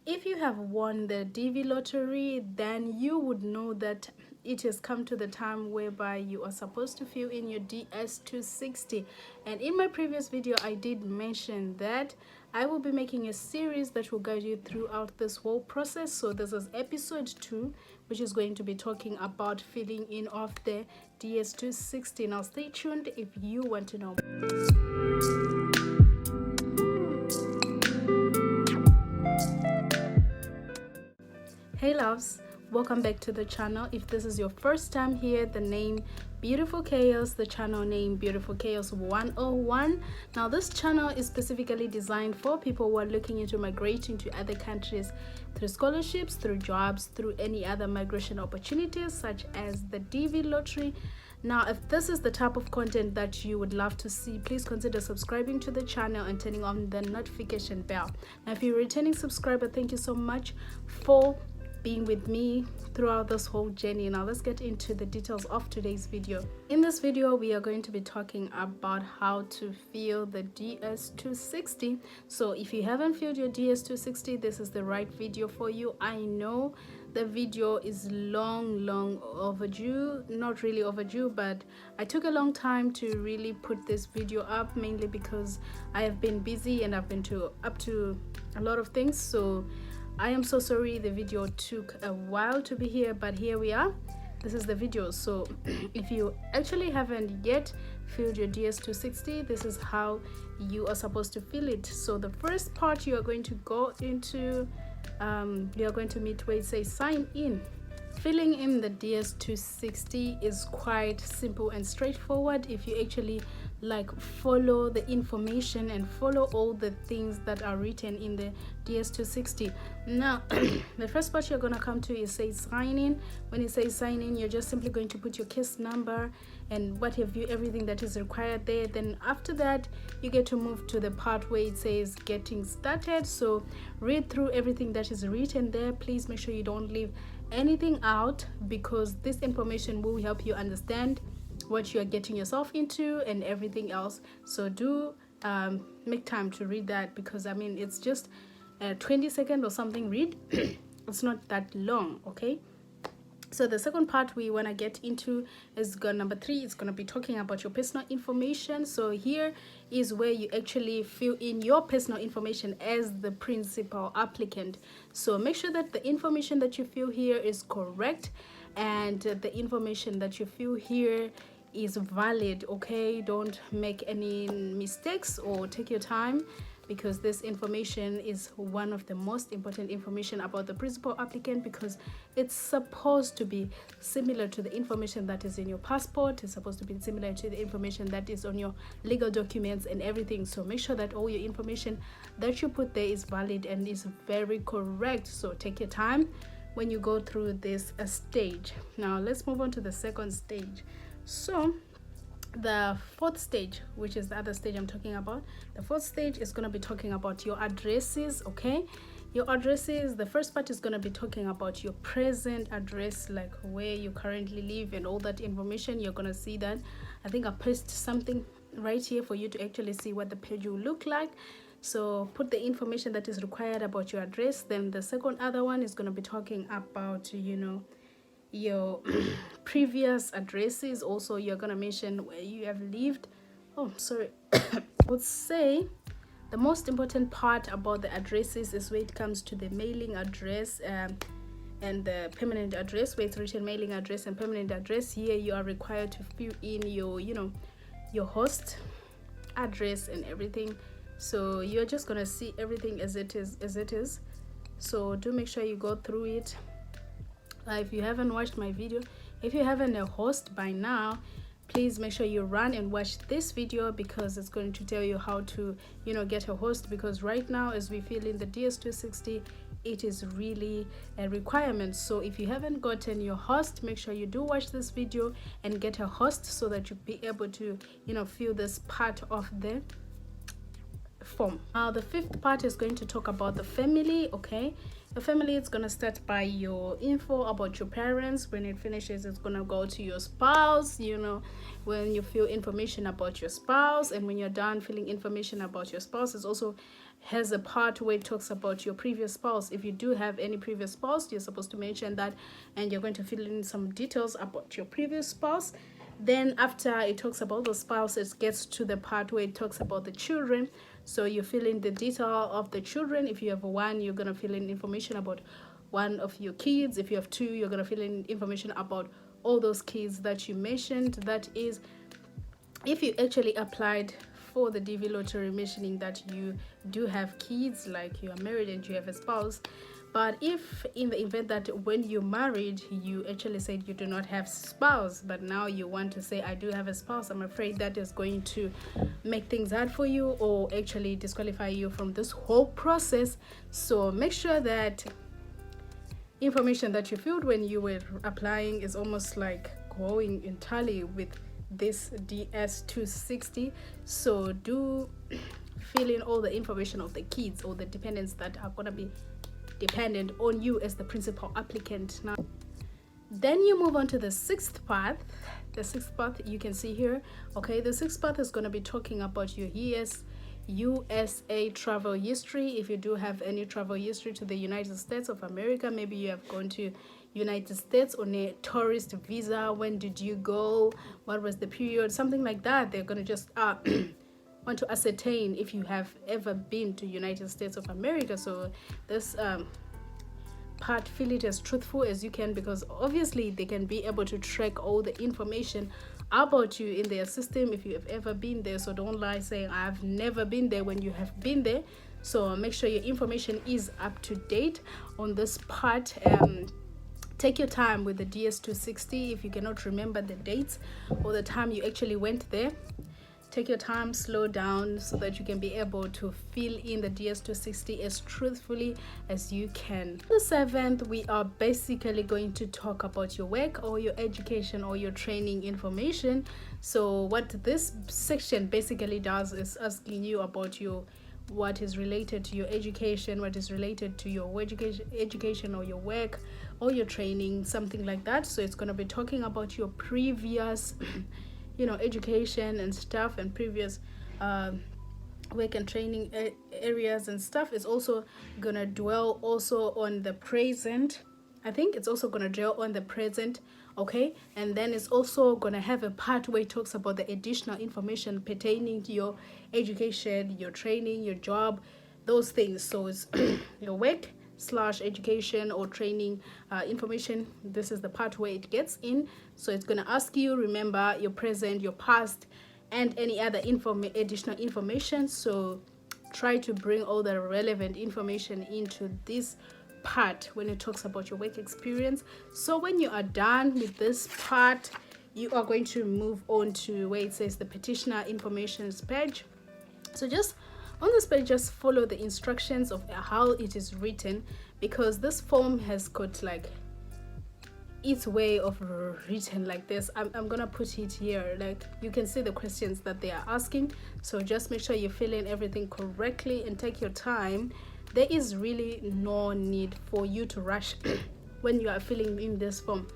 If you have won the DV lottery, then you would know that it has come to the time whereby you are supposed to fill in your DS260. And in my previous video, I did mention that I will be making a series that will guide you throughout this whole process. So this is episode 2, which is going to be talking about filling in of the DS260. Now stay tuned if you want to know. Hey loves, welcome back to the channel. If this is your first time here, the name Beautiful Chaos, the channel name Beautiful Chaos 101. Now this channel is specifically designed for people who are looking into migrating to other countries through scholarships, through jobs, through any other migration opportunities such as the DV lottery. Now if this is the type of content that you would love to see, please consider subscribing to the channel and turning on the notification bell. Now if you're a returning subscriber, thank you so much for being with me throughout this whole journey. Now let's get into the details of today's video. In this video, we are going to be talking about how to fill the DS260. So if you haven't filled your DS260, this is the right video for you. I know the video is long overdue, not really overdue, but I took a long time to really put this video up, mainly because I have been busy and I've been up to a lot of things. So I am so sorry the video took a while to be here, but here we are. This is the video. So if you actually haven't yet filled your DS260, this is how you are supposed to fill it. So the first part you are going to go into, you are going to meet where it says sign in. Filling in the DS260 is quite simple and straightforward if you actually follow the information and follow all the things that are written in the DS260. Now the first part you're going to come to is say sign in. When it says sign in, you're just simply going to put your case number and what have you, everything that is required there. Then after that you get to move to the part where it says getting started. So read through everything that is written there. Please make sure you don't leave anything out, because this information will help you understand what you are getting yourself into and everything else. So do make time to read that, because I mean it's just 20 seconds or something read. It's not that long, okay? So the second part we want to get into is number 3. It's going to be talking about your personal information. So here is where you actually fill in your personal information as the principal applicant. So make sure that the information that you fill here is correct and the information that you fill here is valid, okay? Don't make any mistakes or take your time, because this information is one of the most important information about the principal applicant, because it's supposed to be similar to the information that is in your passport. It's supposed to be similar to the information that is on your legal documents and everything. So make sure that all your information that you put there is valid and is very correct. So take your time when you go through this stage. Now let's move on to the second stage. So the fourth stage, which is the other stage I'm talking about, the fourth stage is going to be talking about your addresses, okay? Your addresses, the first part is going to be talking about your present address, like where you currently live and all that information. You're going to see that. I think I pasted something right here for you to actually see what the page will look like. So put the information that is required about your address. Then the second other one is going to be talking about, you know, your previous addresses. Also you're gonna mention where you have lived. Oh sorry. I would say the most important part about the addresses is where it comes to the mailing address and the permanent address, where it's written mailing address and permanent address. Here you are required to fill in your, you know, your host address and everything. So you're just gonna see everything as it is. So do make sure you go through it. If you haven't watched my video, if you haven't a host by now, please make sure you run and watch this video, because it's going to tell you how to, you know, get a host. Because right now as we fill in the DS260, it is really a requirement. So if you haven't gotten your host, make sure you do watch this video and get a host, so that you'll be able to, you know, fill this part of the form. Now the fifth part is going to talk about the family, okay? The family is going to start by your info about your parents. When it finishes, it's going to go to your spouse, you know, when you fill information about your spouse. And when you're done filling information about your spouse, it's also has a part where it talks about your previous spouse. If you do have any previous spouse, you're supposed to mention that, and you're going to fill in some details about your previous spouse. Then after it talks about the spouse, it gets to the part where it talks about the children. So you fill in the detail of the children. If you have one, you're going to fill in information about one of your kids. If you have two, you're going to fill in information about all those kids that you mentioned. That is, if you actually applied for the DV lottery, mentioning that you do have kids, like you are married and you have a spouse. But if in the event that when you married, you actually said you do not have spouse, but now you want to say I do have a spouse, I'm afraid that is going to make things hard for you, or actually disqualify you from this whole process. So make sure that information that you filled when you were applying is almost like going in tally with this DS260. So do fill in all the information of the kids or the dependents that are going to be dependent on you as the principal applicant. Now then you move on to the sixth part. The sixth part you can see here. Okay, the sixth part is going to be talking about your USA travel history. If you do have any travel history to the United States of America, maybe you have gone to United States on a tourist visa. When did you go? What was the period? Something like that. They're going to just want to ascertain if you have ever been to United States of America. So this part, fill it as truthful as you can, because obviously they can be able to track all the information about you in their system if you have ever been there. So don't lie saying I've never been there when you have been there. So make sure your information is up to date on this part. Take your time with the DS260. If you cannot remember the dates or the time you actually went there, take your time, slow down, so that you can be able to fill in the DS260 as truthfully as you can. The seventh, we are basically going to talk about your work or your education or your training information. So what this section basically does is asking you about what is related to your education, what is related to your education or your work or your training, something like that. So it's going to be talking about your previous education and stuff, and previous work and training areas and stuff. It's also gonna dwell also on the present. I think it's also gonna dwell on the present, okay? And then it's also gonna have a part where it talks about the additional information pertaining to your education, your training, your job, those things. So it's your work / education or training information. This is the part where it gets in. So it's going to ask you, remember your present, your past, and any other additional information. So try to bring all the relevant information into this part when it talks about your work experience. So when you are done with this part, you are going to move on to where it says the petitioner information page. So just on this page, just follow the instructions of how it is written, because this form has got like its way of written like this. I'm gonna put it here, like you can see the questions that they are asking. So just make sure you fill in everything correctly and take your time. There is really no need for you to rush when you are filling in this form.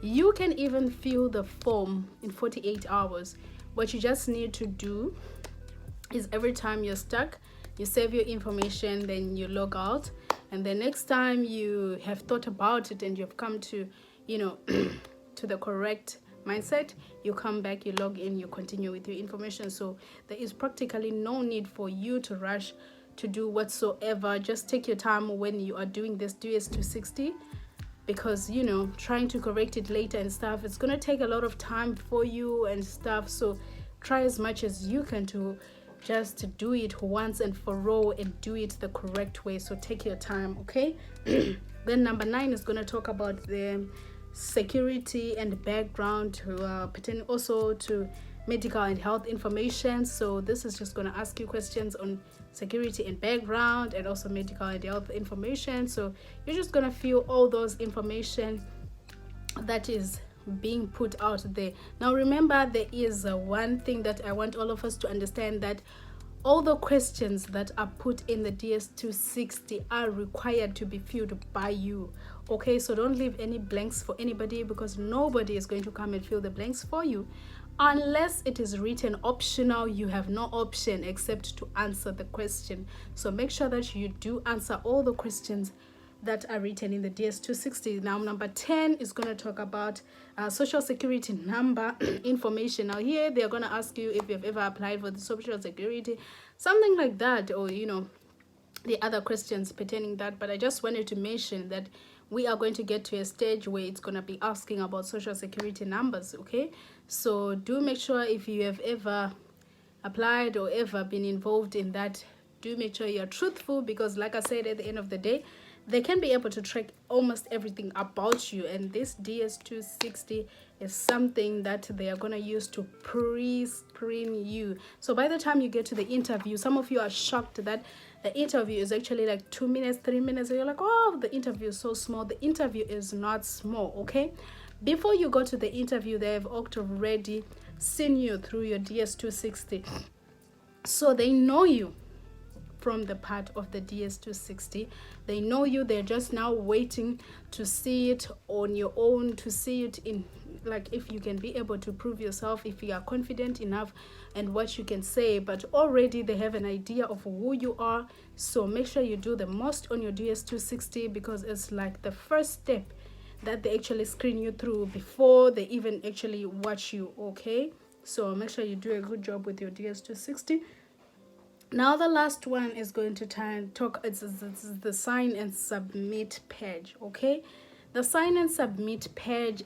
You can even fill the form in 48 hours. What you just need to do is every time you're stuck, you save your information, then you log out, and the next time you have thought about it and you've come to to the correct mindset, you come back, you log in, you continue with your information. So there is practically no need for you to rush to do whatsoever. Just take your time when you are doing this DS260, because trying to correct it later and stuff, it's gonna take a lot of time for you and stuff. So try as much as you can to just do it once and for all and do it the correct way. So take your time, okay? Then number 9 is going to talk about the security and background, pertaining also to medical and health information. So this is just going to ask you questions on security and background, and also medical and health information. So you're just going to fill all those information that is being put out there. Now remember, there is one thing that I want all of us to understand, that all the questions that are put in the DS260 are required to be filled by you, okay? So don't leave any blanks for anybody, because nobody is going to come and fill the blanks for you. Unless it is written optional, you have no option except to answer the question. So make sure that you do answer all the questions that are written in the DS260. Now, number 10 is going to talk about social security number information. Now, here they're going to ask you if you've ever applied for the social security, something like that, or the other questions pertaining that. But I just wanted to mention that we are going to get to a stage where it's going to be asking about social security numbers. Okay, so do make sure, if you have ever applied or ever been involved in that, do make sure you're truthful, because like I said, at the end of the day, they can be able to track almost everything about you, and this DS260 is something that they are going to use to pre-screen you. So by the time you get to the interview, some of you are shocked that the interview is actually like 2 minutes, 3 minutes, and you're like, oh, the interview is so small. The interview is not small. Okay, before you go to the interview, they have already seen you through your DS260, so they know you from the part of the DS260. They know you. They're just now waiting to see it on your own, to see it in, like, if you can be able to prove yourself, if you are confident enough and what you can say. But already they have an idea of who you are. So make sure you do the most on your DS260, because it's like the first step that they actually screen you through before they even actually watch you. Okay, so make sure you do a good job with your DS260. Now the last one is going to talk, it's the sign and submit page. Okay, the sign and submit page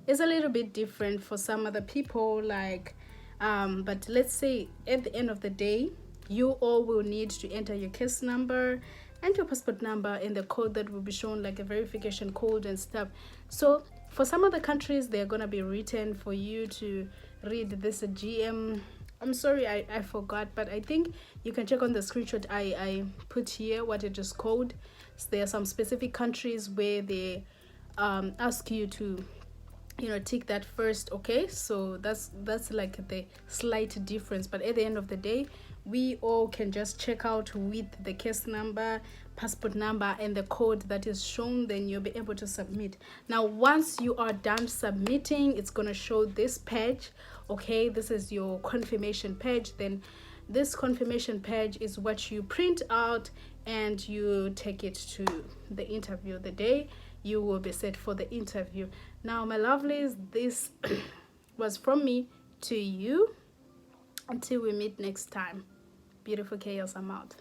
is a little bit different for some other people, like but let's say at the end of the day, you all will need to enter your case number and your passport number and the code that will be shown, like a verification code and stuff. So for some other countries, they're gonna be written for you to read this GM. I'm sorry, I forgot, but I think you can check on the screenshot I put here what it is called. So there are some specific countries where they ask you to tick that first. Okay, so that's like the slight difference, but at the end of the day, we all can just check out with the case number, passport number, and the code that is shown. Then you'll be able to submit. Now once you are done submitting, it's going to show this page. Okay, this is your confirmation page. Then this confirmation page is what you print out and you take it to the interview. The day you will be set for the interview. Now my lovelies, this was from me to you. Until we meet next time, beautiful chaos, I'm out.